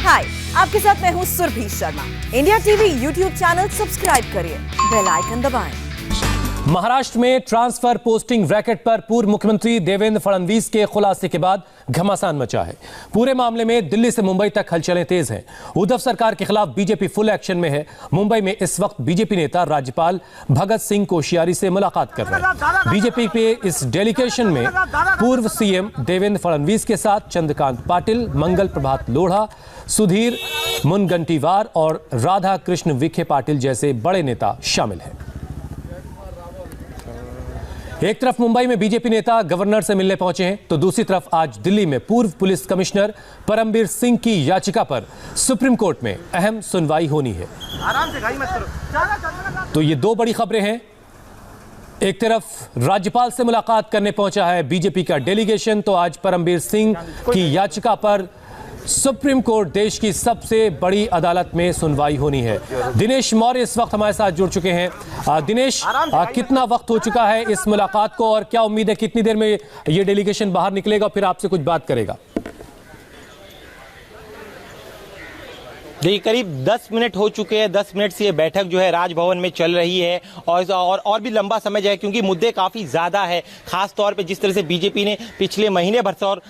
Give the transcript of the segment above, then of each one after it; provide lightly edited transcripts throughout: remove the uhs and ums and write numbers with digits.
हाय, आपके साथ मैं हूँ Surabhi Sharma. India TV YouTube channel subscribe करिए, बेल आइकन दबाएं। महाराष्ट्र में ट्रांसफर पोस्टिंग रैकेट पर पूर्व मुख्यमंत्री देवेंद्र फडणवीस के खुलासे के बाद घमासान मचा है। पूरे मामले में दिल्ली से मुंबई तक हलचलें तेज हैं। उद्धव सरकार के खिलाफ बीजेपी फुल एक्शन में है। मुंबई में इस वक्त बीजेपी नेता राज्यपाल भगत सिंह कोश्यारी से मुलाकात कर रहे हैं। बीजेपी के इस डेलीगेशन में पूर्व सीएम देवेंद्र फडणवीस के साथ चंद्रकांत पाटिल, मंगल प्रभात लोढ़ा, सुधीर मुनगंटीवार और राधा कृष्ण विखे पाटिल जैसे बड़े नेता शामिल हैं। एक तरफ मुंबई में बीजेपी नेता गवर्नर से मिलने पहुंचे हैं, तो दूसरी तरफ आज दिल्ली में पूर्व पुलिस कमिश्नर परमबीर सिंह की याचिका पर सुप्रीम कोर्ट में अहम सुनवाई होनी है। आराम से मत करो। तो ये दो बड़ी खबरें हैं। एक तरफ राज्यपाल से मुलाकात करने पहुंचा है बीजेपी का डेलीगेशन, तो आज परमबीर सिंह की याचिका पर सुप्रीम कोर्ट देश की सबसे बड़ी अदालत में सुनवाई होनी है। दिनेश मौर्य इस वक्त हमारे साथ जुड़ चुके हैं। दिनेश, कितना वक्त हो चुका है इस मुलाकात को और क्या उम्मीद है कितनी देर में ये डेलीगेशन बाहर निकलेगा, फिर आपसे कुछ बात करेगा? देखिए, करीब 10 मिनट हो चुके हैं। 10 मिनट से ये बैठक जो है राजभवन में चल रही है और भी लंबा समय जो है, क्योंकि मुद्दे काफ़ी ज़्यादा है। खास तौर पे जिस तरह से बीजेपी ने पिछले महीने भर से और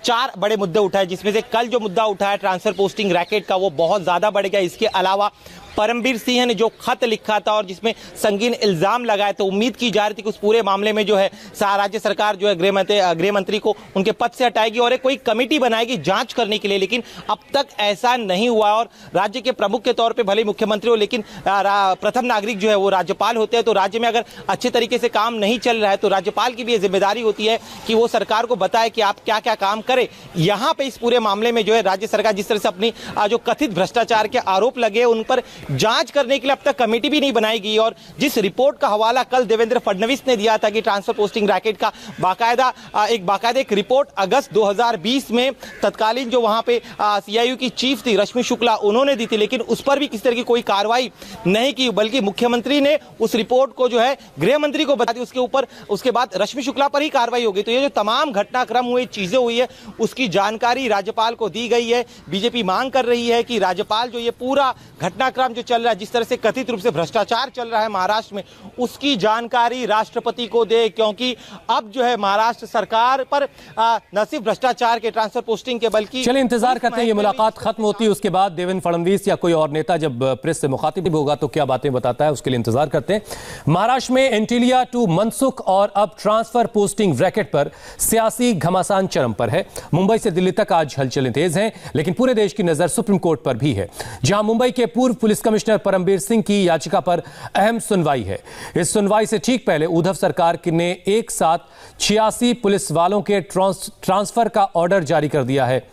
4 बड़े मुद्दे उठाए, जिसमें से कल जो मुद्दा उठाया ट्रांसफर पोस्टिंग रैकेट का, वो बहुत ज़्यादा बढ़ गया। इसके अलावा परमबीर सिंह ने जो खत लिखा था और जिसमें संगीन इल्जाम लगाए, तो उम्मीद की जा रही थी कि उस पूरे मामले में जो है राज्य सरकार जो है गृह मंत्री को उनके पद से हटाएगी और एक कोई कमेटी बनाएगी जांच करने के लिए, लेकिन अब तक ऐसा नहीं हुआ। और राज्य के प्रमुख के तौर पे भले मुख्यमंत्री हो, लेकिन प्रथम नागरिक जो है वो राज्यपाल होते हैं। तो राज्य में अगर अच्छे तरीके से काम नहीं चल रहा है तो राज्यपाल की भी ये जिम्मेदारी होती है कि वो सरकार को बताए कि आप क्या क्या काम करें। यहाँ पे इस पूरे मामले में जो है राज्य सरकार जिस तरह से अपनी जो कथित भ्रष्टाचार के आरोप लगे उन पर जांच करने के लिए अब तक कमेटी भी नहीं बनाई गई। और जिस रिपोर्ट का हवाला कल देवेंद्र फडणवीस ने दिया था कि ट्रांसफर पोस्टिंग रैकेट का बाकायदा एक रिपोर्ट अगस्त 2020 में तत्कालीन जो वहां पे सीआईयू की चीफ थी रश्मि शुक्ला, उन्होंने दी थी, लेकिन उस पर भी किसी तरह की कोई कार्रवाई नहीं की, बल्कि मुख्यमंत्री ने उस रिपोर्ट को जो है गृह मंत्री को बता दी। उसके बाद रश्मि शुक्ला पर ही कार्रवाई हो गई। तो ये जो तमाम घटनाक्रम हुए, चीजें हुई है, उसकी जानकारी राज्यपाल को दी गई है। बीजेपी मांग कर रही है कि राज्यपाल जो ये पूरा घटनाक्रम जो चल रहा है, जिस तरह से कथित रूप से भ्रष्टाचार चल रहा है महाराष्ट्र में, उसकी जानकारी राष्ट्रपति को दे, क्योंकि अब जो है महाराष्ट्र सरकार पर न सिर्फ भ्रष्टाचार के ट्रांसफर पोस्टिंग के बल्कि चलिए इंतजार करते हैं ये मुलाकात खत्म होती है, उसके बाद देवेंद्र फडणवीस या कोई और नेता जब प्रेस से मुखातिब होगा तो क्या बातें बताता है, उसके लिए इंतजार करते हैं। महाराष्ट्र में एंटीलिया टू मनसुख और अब ट्रांसफर पोस्टिंग रैकेट पर सियासी घमासान चरम पर है। मुंबई से दिल्ली तक आज हलचलें तेज हैं, लेकिन पूरे देश की नजर सुप्रीम कोर्ट पर भी है, जहां मुंबई के पूर्व पुलिस कमिश्नर परमबीर सिंह की याचिका पर अहम सुनवाई है। इस सुनवाई से ठीक पहले उद्धव सरकार ने एक साथ 86 पुलिस वालों के ट्रांसफर का ऑर्डर जारी कर दिया है।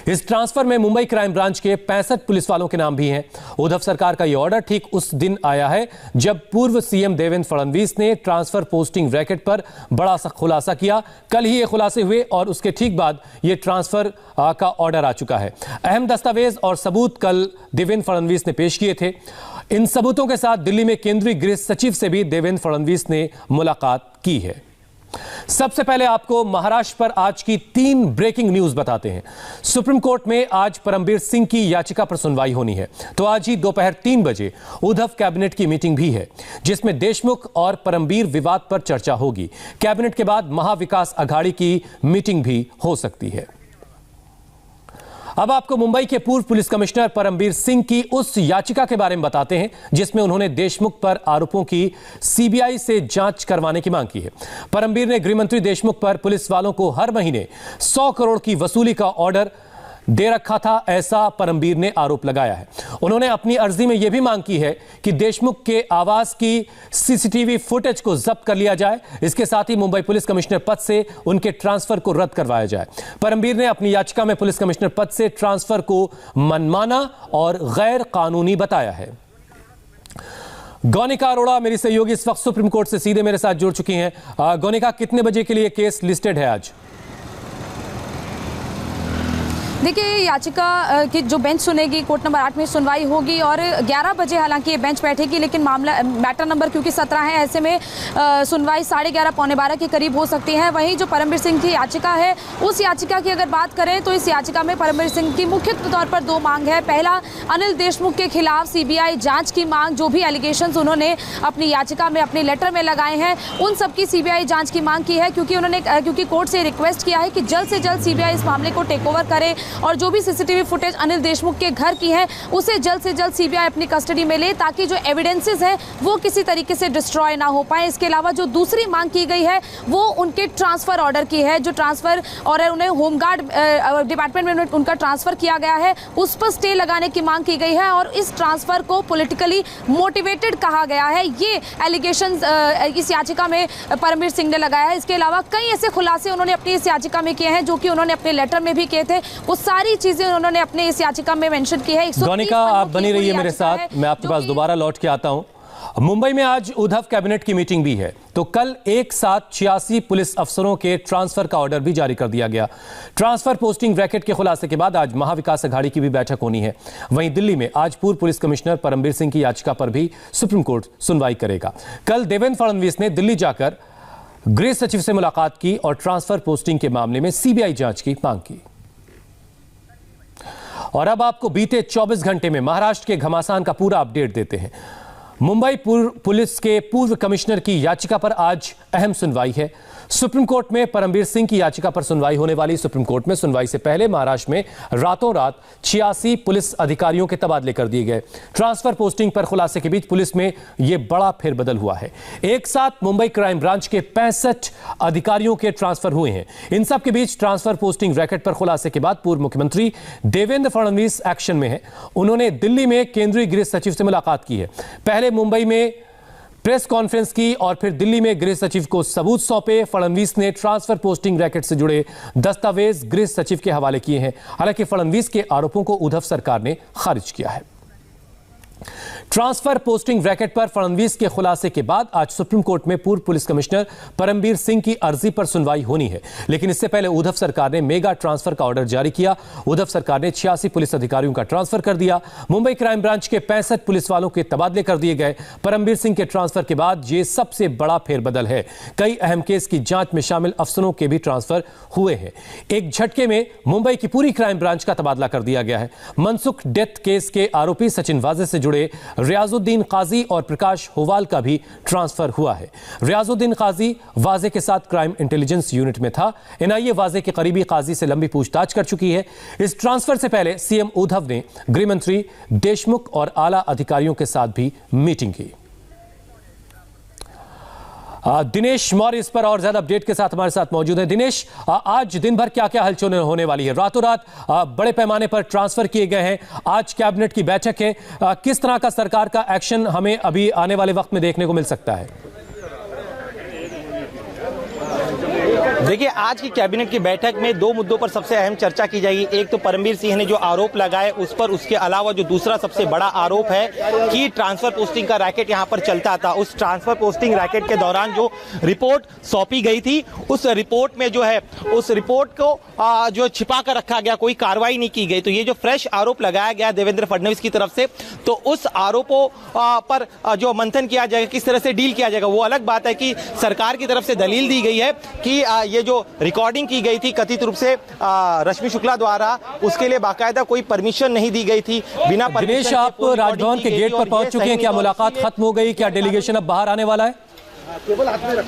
इस ट्रांसफर में मुंबई क्राइम ब्रांच के 65 पुलिस वालों के नाम भी हैं। उद्धव सरकार का यह ऑर्डर ठीक उस दिन आया है जब पूर्व सीएम देवेंद्र फडणवीस ने ट्रांसफर पोस्टिंग रैकेट पर बड़ा सा खुलासा किया। कल ही ये खुलासे हुए और उसके ठीक बाद ये ट्रांसफर का ऑर्डर आ चुका है। अहम दस्तावेज और सबूत कल देवेंद्र फडणवीस ने पेश किए थे। इन सबूतों के साथ दिल्ली में केंद्रीय गृह सचिव से भी देवेंद्र फडणवीस ने मुलाकात की है। सबसे पहले आपको महाराष्ट्र पर आज की 3 ब्रेकिंग न्यूज बताते हैं। सुप्रीम कोर्ट में आज परमबीर सिंह की याचिका पर सुनवाई होनी है, तो आज ही दोपहर 3 बजे उद्धव कैबिनेट की मीटिंग भी है, जिसमें देशमुख और परमबीर विवाद पर चर्चा होगी। कैबिनेट के बाद महाविकास अघाड़ी की मीटिंग भी हो सकती है। अब आपको मुंबई के पूर्व पुलिस कमिश्नर परमबीर सिंह की उस याचिका के बारे में बताते हैं जिसमें उन्होंने देशमुख पर आरोपों की सीबीआई से जांच करवाने की मांग की है। परमबीर ने गृहमंत्री देशमुख पर पुलिस वालों को हर महीने 100 करोड़ की वसूली का ऑर्डर दे रखा था, ऐसा परमबीर ने आरोप लगाया है। उन्होंने अपनी अर्जी में यह भी मांग की है कि देशमुख के आवास की सीसीटीवी फुटेज को जब्त कर लिया जाए। इसके साथ ही मुंबई पुलिस कमिश्नर पद से उनके ट्रांसफर को रद्द करवाया जाए। परमबीर ने अपनी याचिका में पुलिस कमिश्नर पद से ट्रांसफर को मनमाना और गैर कानूनी बताया है। गौनिका अरोड़ा मेरी सहयोगी इस वक्त सुप्रीम कोर्ट से सीधे मेरे साथ जुड़ चुकी हैं। गौनिका, कितने बजे के लिए केस लिस्टेड है आज? देखिए, याचिका की जो बेंच सुनेगी, कोर्ट नंबर 8 में सुनवाई होगी और 11 बजे हालांकि ये बेंच बैठेगी, लेकिन मामला मैटर नंबर क्योंकि 17 है, ऐसे में सुनवाई 11:30 पौने 12 के करीब हो सकती है। वहीं जो परमबीर सिंह की याचिका है, उस याचिका की अगर बात करें तो इस याचिका में परमबीर सिंह की मुख्य तौर पर 2 मांग है। पहला, अनिल देशमुख के खिलाफ सीबीआई जांच की मांग, जो भी एलिगेशंस उन्होंने अपनी याचिका में, अपने लेटर में लगाए हैं, उन सब की सीबीआई जांच की मांग की है, क्योंकि कोर्ट से रिक्वेस्ट किया है कि जल्द से जल्द सीबीआई इस मामले को टेक ओवर करे और जो भी सीसीटीवी फुटेज अनिल देशमुख के घर की है उसे जल्द से जल्द सीबीआई अपनी कस्टडी में ले, ताकि जो एविडेंसेस हैं वो किसी तरीके से डिस्ट्रॉय ना हो पाए। इसके अलावा जो दूसरी मांग की गई है वो उनके ट्रांसफर ऑर्डर की है। जो ट्रांसफर ऑर्डर उन्हें होमगार्ड डिपार्टमेंट में उनका ट्रांसफर किया गया है, उस पर स्टे लगाने की मांग की गई है और इस ट्रांसफर को पॉलिटिकली मोटिवेटेड कहा गया है। ये एलिगेशंस इस याचिका में परमबीर सिंह ने लगाया है। इसके अलावा कई ऐसे खुलासे उन्होंने अपनी इस याचिका में किए हैं जो कि उन्होंने अपने लेटर में भी किए थे। वो सारी चीजें उन्होंने अपने इस याचिका में मेंशन की है। गौनिका, आप बनी रहिए मेरे साथ, मैं आपके पास दोबारा लौट के आता हूं। मुंबई में आज उद्धव कैबिनेट की मीटिंग भी है, तो कल एक साथ 86 पुलिस अफसरों के ट्रांसफर का ऑर्डर भी जारी कर दिया गया। ट्रांसफर पोस्टिंग रैकेट के खुलासे के बाद आज महाविकास अघाड़ी की भी बैठक होनी है। वहीं दिल्ली में आज पूर्व पुलिस कमिश्नर परमबीर सिंह की याचिका पर भी सुप्रीम कोर्ट सुनवाई करेगा। कल देवेंद्र फडणवीस ने दिल्ली जाकर गृह सचिव से मुलाकात की और ट्रांसफर पोस्टिंग के मामले में सीबीआई जांच की मांग की। और अब आपको बीते 24 घंटे में महाराष्ट्र के घमासान का पूरा अपडेट देते हैं। मुंबई पुलिस के पूर्व कमिश्नर की याचिका पर आज अहम सुनवाई है। सुप्रीम कोर्ट में परमबीर सिंह की याचिका पर सुनवाई होने वाली। सुप्रीम कोर्ट में सुनवाई से पहले महाराष्ट्र में रातों रात 86 पुलिस अधिकारियों के तबादले कर दिए गए। ट्रांसफर पोस्टिंग पर खुलासे के बीच पुलिस में यह बड़ा फेरबदल हुआ है। एक साथ मुंबई क्राइम ब्रांच के 65 अधिकारियों के ट्रांसफर हुए हैं। इन सब के बीच ट्रांसफर पोस्टिंग रैकेट पर खुलासे के बाद पूर्व मुख्यमंत्री देवेंद्र फडणवीस एक्शन में है। उन्होंने दिल्ली में केंद्रीय गृह सचिव से मुलाकात की है। पहले मुंबई में प्रेस कॉन्फ्रेंस की और फिर दिल्ली में गृह सचिव को सबूत सौंपे। फडणवीस ने ट्रांसफर पोस्टिंग रैकेट से जुड़े दस्तावेज गृह सचिव के हवाले किए हैं। हालांकि फडणवीस के आरोपों को उद्धव सरकार ने खारिज किया है। ट्रांसफर पोस्टिंग रैकेट पर फडणवीस के खुलासे के बाद आज सुप्रीम कोर्ट में पूर्व पुलिस कमिश्नर परमबीर सिंह की अर्जी पर सुनवाई होनी है। लेकिन इससे पहले उद्धव सरकार ने मेगा ट्रांसफर का ऑर्डर जारी किया। उद्धव सरकार ने 86 पुलिस अधिकारियों का ट्रांसफर कर दिया। मुंबई क्राइम ब्रांच के 65 पुलिस वालों के तबादले कर दिए गए। परमबीर सिंह के ट्रांसफर के बाद यह सबसे बड़ा फेरबदल है। कई अहम केस की जांच में शामिल अफसरों के भी ट्रांसफर हुए हैं। एक झटके में मुंबई की पूरी क्राइम ब्रांच का तबादला कर दिया गया है। मनसुख डेथ केस के आरोपी सचिन वाजे से जुड़े रियाजुद्दीन काजी और प्रकाश होवाल का भी ट्रांसफर हुआ है। रियाजुद्दीन काजी वाजे के साथ क्राइम इंटेलिजेंस यूनिट में था। एनआईए वाजे के करीबी काजी से लंबी पूछताछ कर चुकी है। इस ट्रांसफर से पहले सीएम उद्धव ने गृह मंत्री देशमुख और आला अधिकारियों के साथ भी मीटिंग की। दिनेश मौर्य इस पर और ज्यादा अपडेट के साथ हमारे साथ मौजूद है। दिनेश, आज दिन भर क्या क्या हलचल होने वाली है? रातों रात बड़े पैमाने पर ट्रांसफर किए गए हैं। आज कैबिनेट की बैठक है। किस तरह का सरकार का एक्शन हमें अभी आने वाले वक्त में देखने को मिल सकता है? देखिए, आज की कैबिनेट की बैठक में 2 मुद्दों पर सबसे अहम चर्चा की जाएगी। एक तो परमबीर सिंह ने जो आरोप लगाए उस पर, उसके अलावा जो दूसरा सबसे बड़ा आरोप है कि ट्रांसफर पोस्टिंग का रैकेट यहां पर चलता था। उस ट्रांसफर पोस्टिंग रैकेट के दौरान जो रिपोर्ट सौंपी गई थी, उस रिपोर्ट में जो है, उस रिपोर्ट को जो छिपा कर रखा गया, कोई कार्रवाई नहीं की गई। तो ये जो फ्रेश आरोप लगाया गया देवेंद्र फडणवीस की तरफ से, तो उस आरोपों पर जो मंथन किया जाएगा, किस तरह से डील किया जाएगा, वो अलग बात है। कि सरकार की तरफ से दलील दी गई है कि ये जो रिकॉर्डिंग की गई थी कथित रूप से रश्मि शुक्ला द्वारा, उसके लिए बाकायदा कोई परमिशन नहीं दी गई थी। बिना परमिशन। दिनेश, आप राजभवन के गेट पर पहुंच चुके हैं। क्या मुलाकात खत्म हो गई? क्या डेलीगेशन अब बाहर आने वाला है? केवल हाथ में रख।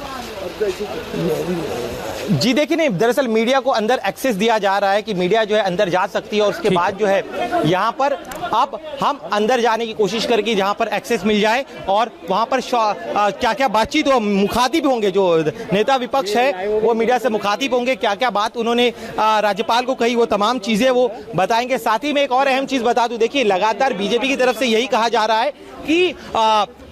जी देखिए, नहीं, दरअसल मीडिया को अंदर एक्सेस दिया जा रहा है कि मीडिया जो है अंदर जा सकती है और उसके बाद जो है यहाँ पर अब हम अंदर जाने की कोशिश करेंगे जहाँ पर एक्सेस मिल जाए और वहाँ पर क्या क्या बातचीत हो, मुखातिब होंगे। जो नेता विपक्ष है वो मीडिया से मुखातिब होंगे। क्या क्या बात उन्होंने राज्यपाल को कही, वो तमाम चीज़ें वो बताएंगे। साथ ही में एक और अहम चीज़ बता दूं, देखिए लगातार बीजेपी की तरफ से यही कहा जा रहा है कि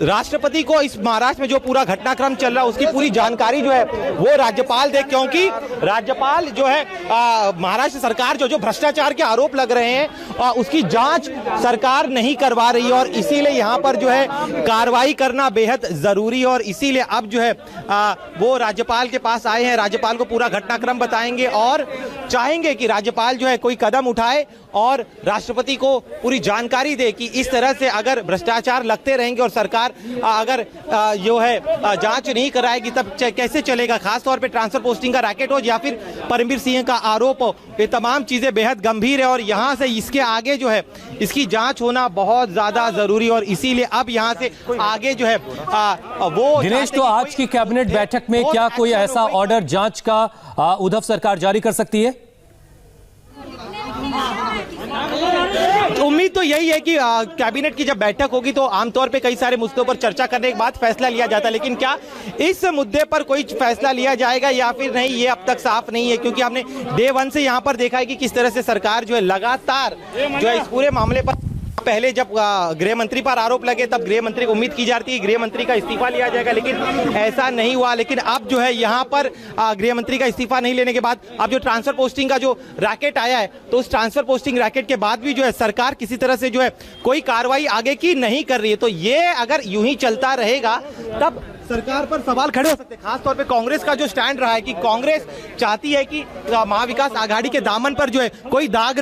राष्ट्रपति को इस महाराष्ट्र में जो पूरा घटनाक्रम चल रहा है उसकी पूरी जानकारी जो है वो राज्यपाल दे, क्योंकि राज्यपाल जो है महाराष्ट्र सरकार जो भ्रष्टाचार के आरोप लग रहे हैं उसकी जांच सरकार नहीं करवा रही है और इसीलिए यहाँ पर जो है कार्रवाई करना बेहद जरूरी है और इसीलिए अब जो है वो राज्यपाल के पास आए हैं। राज्यपाल को पूरा घटनाक्रम बताएंगे और चाहेंगे कि राज्यपाल जो है कोई कदम उठाए और राष्ट्रपति को पूरी जानकारी दे कि इस तरह से अगर भ्रष्टाचार लगते रहेंगे और सरकार अगर जो है जांच नहीं कराएगी तब कैसे चलेगा। खासतौर पे ट्रांसफर पोस्टिंग का रैकेट हो या फिर परमवीर सिंह का आरोप हो, ये तमाम चीजें बेहद गंभीर है और यहाँ से इसके आगे जो है इसकी जांच होना बहुत ज्यादा जरूरी और इसीलिए अब यहाँ से आगे जो है वो दिनेश, तो आज की कैबिनेट बैठक में क्या कोई ऐसा ऑर्डर जांच का उद्धव सरकार जारी कर सकती है? उम्मीद तो यही है कि कैबिनेट की जब बैठक होगी तो आमतौर पे कई सारे मुद्दों पर चर्चा करने के बाद फैसला लिया जाता है, लेकिन क्या इस मुद्दे पर कोई फैसला लिया जाएगा या फिर नहीं, ये अब तक साफ नहीं है। क्योंकि हमने डे 1 से यहाँ पर देखा है कि किस तरह से सरकार जो है लगातार जो है इस पूरे मामले पर, पहले जब गृह मंत्री पर आरोप लगे तब गृह मंत्री को उम्मीद की जा रही थी गृह मंत्री का इस्तीफा लिया जाएगा, लेकिन ऐसा नहीं हुआ। लेकिन अब जो है यहाँ पर गृह मंत्री का इस्तीफा नहीं लेने के बाद अब जो ट्रांसफर पोस्टिंग का जो रैकेट आया है तो उस ट्रांसफर पोस्टिंग रैकेट के बाद भी जो है सरकार किसी तरह से जो है कोई कार्रवाई आगे की नहीं कर रही है। तो ये अगर यूं ही चलता रहेगा तब सरकार पर सवाल खड़े हो सकते हैं। खासतौर पे कांग्रेस का जो स्टैंड रहा है कि कांग्रेस चाहती है कि महाविकास आघाड़ी के दामन पर जो है कोई दाग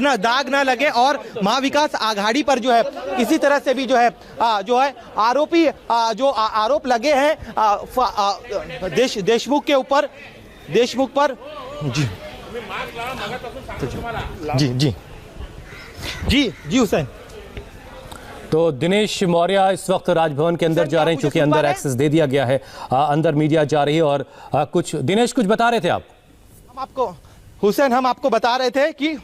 ना लगे और महाविकास आघाड़ी पर जो है किसी तरह से भी जो है आरोपी जो आरोप लगे हैं देशमुख पर जी हुसैन। तो दिनेश मौर्य इस वक्त राजभवन के अंदर जा रहे हैं, क्योंकि अंदर एक्सेस दे दिया गया है, अंदर मीडिया जा रही है और कुछ दिनेश कुछ बता रहे थे आप? हम आपको बता रहे थे कि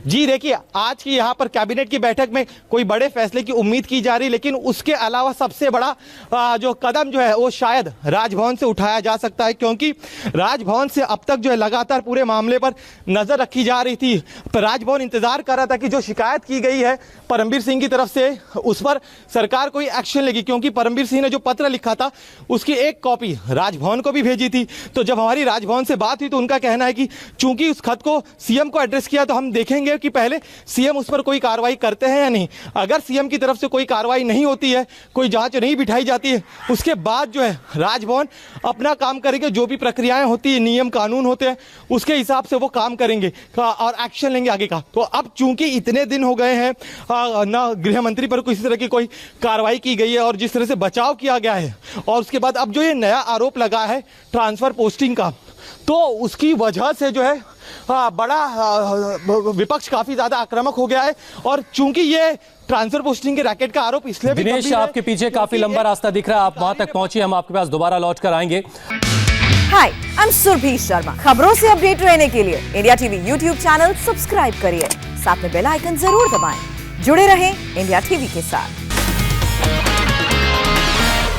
जी देखिए आज की यहाँ पर कैबिनेट की बैठक में कोई बड़े फैसले की उम्मीद की जा रही, लेकिन उसके अलावा सबसे बड़ा जो कदम जो है वो शायद राजभवन से उठाया जा सकता है, क्योंकि राजभवन से अब तक जो है लगातार पूरे मामले पर नजर रखी जा रही थी। राजभवन इंतजार कर रहा था कि जो शिकायत की गई है परमवीर सिंह की तरफ से उस पर सरकार कोई एक्शन लेगी, क्योंकि परमवीर सिंह ने जो पत्र लिखा था उसकी एक कॉपी राजभवन को भी भेजी थी। तो जब हमारी राजभवन से बात हुई तो उनका कहना है कि चूंकि उस खत को सीएम को एड्रेस किया तो हम देखेंगे कि पहले सीएम उस पर कोई कार्रवाई करते हैं या नहीं। अगर सीएम की तरफ से कोई कार्रवाई नहीं होती है, कोई जांच नहीं बिठाई जाती है, उसके बाद जो है राजभवन अपना काम करेंगे। जो भी प्रक्रियाएं होती है, नियम कानून होते हैं, उसके हिसाब से वो काम करेंगे और एक्शन लेंगे आगे का। तो अब चूंकि इतने दिन हो गए हैं ना गृह मंत्री पर किसी तरह की कोई कार्रवाई की गई है और जिस तरह से बचाव किया गया है और उसके बाद अब जो ये नया आरोप लगा है ट्रांसफर पोस्टिंग का, तो उसकी वजह से जो है बड़ा विपक्ष काफी ज्यादा आक्रामक हो गया है। और चूंकि ये ट्रांसफर पोस्टिंग के रैकेट का आरोप इसलिए भी दिनेश आपके पीछे काफी लंबा रास्ता दिख रहा है, आप वहां तक पहुंचे, हम आपके पास दोबारा लौट कर आएंगे। हाय, आई एम सुरभि शर्मा। खबरों से अपडेट रहने के लिए India TV YouTube channel subscribe करिए, साथ में बेल आइकन जरूर दबाएं। जुड़े रहें इंडिया टीवी के साथ।